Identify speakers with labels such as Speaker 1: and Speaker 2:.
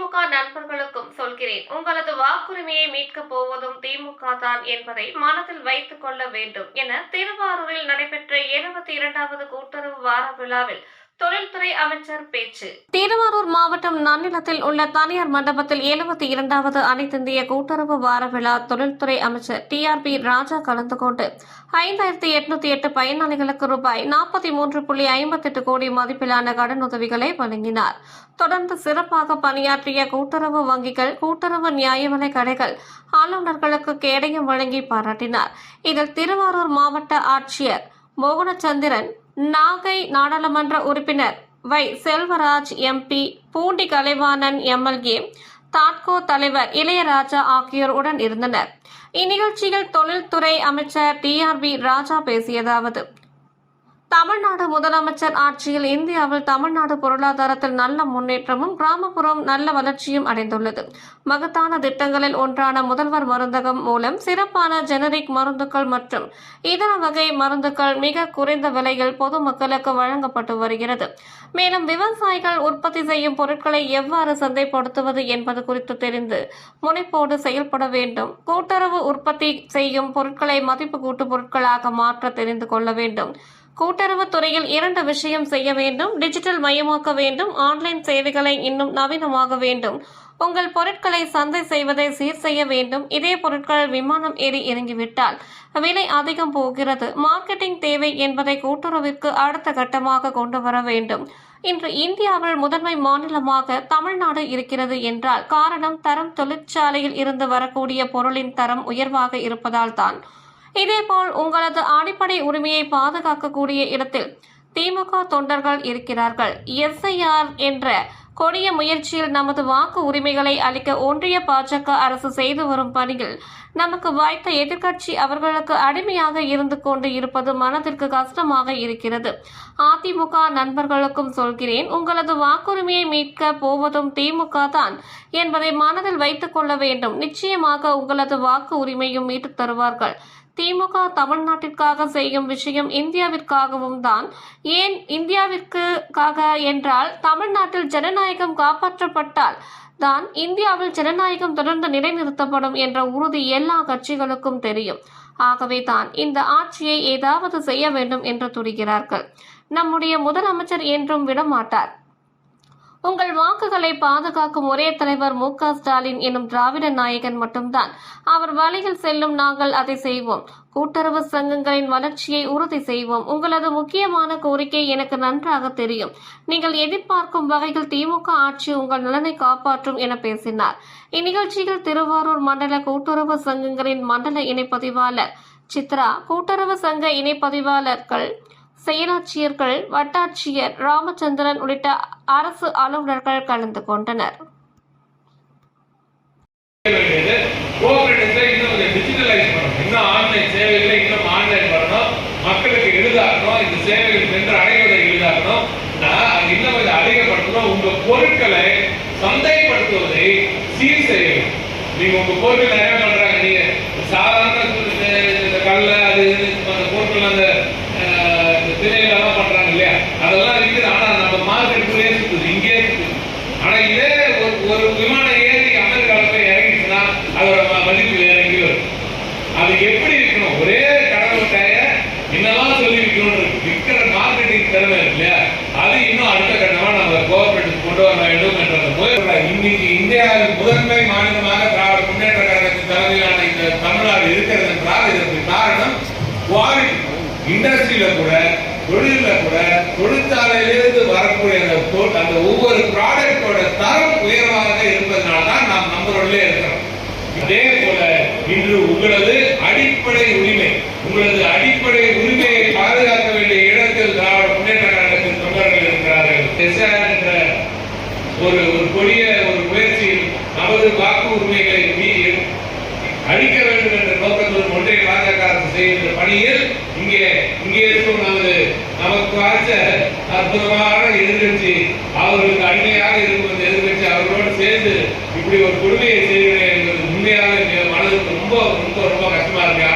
Speaker 1: திமுக நண்பர்களுக்கும் சொல்கிறேன், உங்களது வாக்குரிமையை மீட்கப் போவதும் திமுக தான் என்பதை மனதில் வைத்துக் கொள்ள வேண்டும் என திருவாரூரில் நடைபெற்ற 72வது கூட்டுறவு வார விழாவில் தொழில்துறை அமைச்சர் பேச்சு. திருவாரூர் மாவட்டம் நன்னிலத்தில் உள்ள தனியார் மண்டபத்தில் 72வது அனைத்திந்திய கூட்டுறவு வார விழா தொழில்துறை அமைச்சர் TRP ராஜா கலந்து கொண்டு 5808 பயனாளிகளுக்கு ரூபாய் 43.58 கோடி மதிப்பிலான கடனுதவிகளை வழங்கினார். தொடர்ந்து சிறப்பாக பணியாற்றிய கூட்டுறவு வங்கிகள், கூட்டுறவு நியாய விலை கடைகள் ஆளுநர்களுக்கு கேடயம் வழங்கி பாராட்டினார். இதில் திருவாரூர் மாவட்ட ஆட்சியர் மோகனச்சந்திரன், நாகை நாடாளுமன்ற உறுப்பினர் வை செல்வராஜ் MP, பூண்டி கலைவாணன் MLA, தாட்கோ தலைவர் இளையராஜா ஆகியோர் உடன் இருந்தனர். இந்நிகழ்ச்சியில் தொழில்துறை அமைச்சர் TRP ராஜா பேசியதாவது: தமிழ்நாடு முதலமைச்சர் ஆட்சியில் இந்தியாவில் தமிழ்நாடு பொருளாதாரத்தில் நல்ல முன்னேற்றமும் கிராமப்புறம் நல்ல வளர்ச்சியும் அடைந்துள்ளது. மகத்தான திட்டங்களில் ஒன்றான முதல்வர் மருந்தகம் மூலம் சிறப்பான ஜெனரிக் மருந்துகள் மற்றும் இதர வகை மருந்துகள் மிக குறைந்த விலையில் பொதுமக்களுக்கு வழங்கப்பட்டு வருகிறது. மேலும் விவசாயிகள் உற்பத்தி செய்யும் பொருட்களை எவ்வாறு சந்தைப்படுத்துவது என்பது குறித்து தெரிந்து முனைப்போடு செயல்பட வேண்டும். கூட்டுறவு உற்பத்தி செய்யும் பொருட்களை மதிப்பு கூட்டு பொருட்களாக மாற்ற தெரிந்து கொள்ள வேண்டும். கூட்டுறவு துறையில் 2 விஷயம் செய்ய வேண்டும். டிஜிட்டல் மயமாக்க வேண்டும். ஆன்லைன் சேவைகளை இன்னும் நவீனமாக வேண்டும். உங்கள் பொருட்களை சந்தை செய்வதை சீர் செய்ய வேண்டும். இதே பொருட்கள் விமானம் ஏறி இறங்கிவிட்டால் விலை அதிகம் போகிறது. மார்க்கெட்டிங் தேவை என்பதை கூட்டுறவிற்கு அடுத்த கட்டமாக கொண்டு வர வேண்டும். இன்று இந்தியாவில் முதன்மை மாநிலமாக தமிழ்நாடு இருக்கிறது என்றால் காரணம் தரம். தொழிற்சாலையில் இருந்து வரக்கூடிய பொருளின் தரம் உயர்வாக இருப்பதால் தான். இதேபோல் உங்களது அடிப்படை உரிமையை பாதுகாக்கக்கூடிய இடத்தில் திமுக தொண்டர்கள் இருக்கிறார்கள். SIR என்ற கொடிய முயற்சியில் நமது வாக்கு உரிமைகளை அளிக்க ஒன்றிய பாஜக அரசு செய்து வரும் பணியில் நமக்கு வாய்த்த எதிர்க்கட்சி அவர்களுக்கு அடிமையாக இருந்து கொண்டு இருப்பது மனதிற்கு கஷ்டமாக இருக்கிறது. அதிமுக நண்பர்களுக்கும் சொல்கிறேன், உங்களது வாக்குரிமையை மீட்க போவதும் திமுக தான் என்பதை மனதில் வைத்துக் கொள்ள வேண்டும். நிச்சயமாக உங்களது வாக்கு உரிமையும் மீட்டுத் தருவார்கள். திமுக தமிழ்நாட்டிற்காக செய்யும் விஷயம் இந்தியாவிற்காகவும் தான். ஏன் இந்தியாவிற்காக என்றால் தமிழ்நாட்டில் ஜனநாயகம் காப்பாற்றப்பட்டால் தான் இந்தியாவில் ஜனநாயகம் தொடர்ந்து நிலைநிறுத்தப்படும் என்ற உறுதி எல்லா கட்சிகளுக்கும் தெரியும். ஆகவே தான் இந்த ஆட்சியை ஏதாவது செய்ய வேண்டும் என்று துடிக்கிறார்கள். நம்முடைய முதலமைச்சர் என்றும் விடமாட்டார். உங்கள் வாக்குகளை பாதுகாக்கும் ஒரே தலைவர் MK ஸ்டாலின் எனும் திராவிட நாயகன் மட்டும்தான். அவர் வழியில் செல்லும் நாங்கள் அதை செய்வோம். கூட்டுறவு சங்கங்களின் வளர்ச்சியை உறுதி செய்வோம். உங்களது முக்கியமான கோரிக்கை எனக்கு நன்றாக தெரியும். நீங்கள் எதிர்பார்க்கும் வகையில் திமுக ஆட்சி உங்கள் நலனை காப்பாற்றும் என பேசினார். இந்நிகழ்ச்சியில் திருவாரூர் மண்டல கூட்டுறவு சங்கங்களின் மண்டல இணைப்பதிவாளர் சித்ரா, கூட்டுறவு சங்க இணைப்பதிவாளர்கள், செயலாட்சியர்கள், வட்டாட்சியர் ராமச்சந்திரன் உள்ளிட்ட அரசு அலுவலர்கள் கலந்து கொண்டனர்.
Speaker 2: மக்களுக்கு எளிதாகணும், இந்த சேவைகள் சென்று அடைவதை எளிதாகணும், இன்னும் இதை அதிகப்படுத்தணும். உங்க பொருட்களை சந்தைப்படுத்துவதை சீர் செய்யணும். நீங்க உங்க பொருட்கள் நிறைய பண்றாங்க. நீங்க சாதாரண கல்ல அது அந்த பொருட்கள் அந்த திரையிலாம் பண்றாங்க இல்லையா, அதெல்லாம் இருக்குது. ஆனா நம்ம மார்க்கெட்டுக்குள்ளே இருக்குது, இங்கே இருக்குது. ஆனா இதே ஒரு விமானம் ஏறி அமெரிக்காவில் போய் இறங்கிச்சுன்னா அதோட மதிப்பு வேற எங்கேயும் இருக்கு. அது எப்படி இருக்கணும்? ஒரே கடவுட்டாய என்னெல்லாம் சொல்லி விற்கணும், விற்கிற மார்க்கெட்டிங் திறமை இருக்கு இல்லையா, அது இன்னும் அடுத்த கட்டமா நம்ம கவர்மெண்ட் கொண்டு வர வேண்டும் என்ற முயற்சி. இன்னைக்கு இந்தியாவின் முதன்மை மாநிலமாக திராவிட முன்னேற்ற கழகத்தின் தலைமையிலான இந்த தமிழ்நாடு இருக்கிறது என்றால் இதற்கு காரணம் குவாலிட்டி. இண்டஸ்ட்ரியில கூட, தொழில கூட, தொழிற்சாலையிலிருந்து வரக்கூடிய அந்த ஒவ்வொரு ப்ராடக்டோட தரம் உயர்வாக இருப்பதனால தான் நாம் நம்மளோட இருக்கிறோம். அதே போல இன்று உங்களது அடிப்படை உரிமை, உங்களது அடிப்படை உரிமையை பாதுகாக்க வேண்டிய இடத்தில் திராவிட முன்னேற்ற கழகத்தின் தொண்டர்கள் இருக்கிறார்கள். என்ற ஒரு கொடிய ஒரு முயற்சியில் நமது வாக்கு உரிமைகளை அழிக்க வேண்டும் என்ற நோக்கத்துடன் ஒன்றிய பாஜக அரசு செய்கின்ற பணியில் இங்கே இருக்கும் நமக்கு வாய்ச்ச அற்புதமான எதிர்கட்சி, அவர்களுக்கு அடிமையாக இருக்கும் எதிர்கட்சி அவர்களோடு சேர்ந்து இப்படி ஒரு கொடுமையை செய்கிறேன் என்பது உண்மையாக மனதுக்கு ரொம்ப ரொம்ப ரொம்ப கஷ்டமா இருக்கு.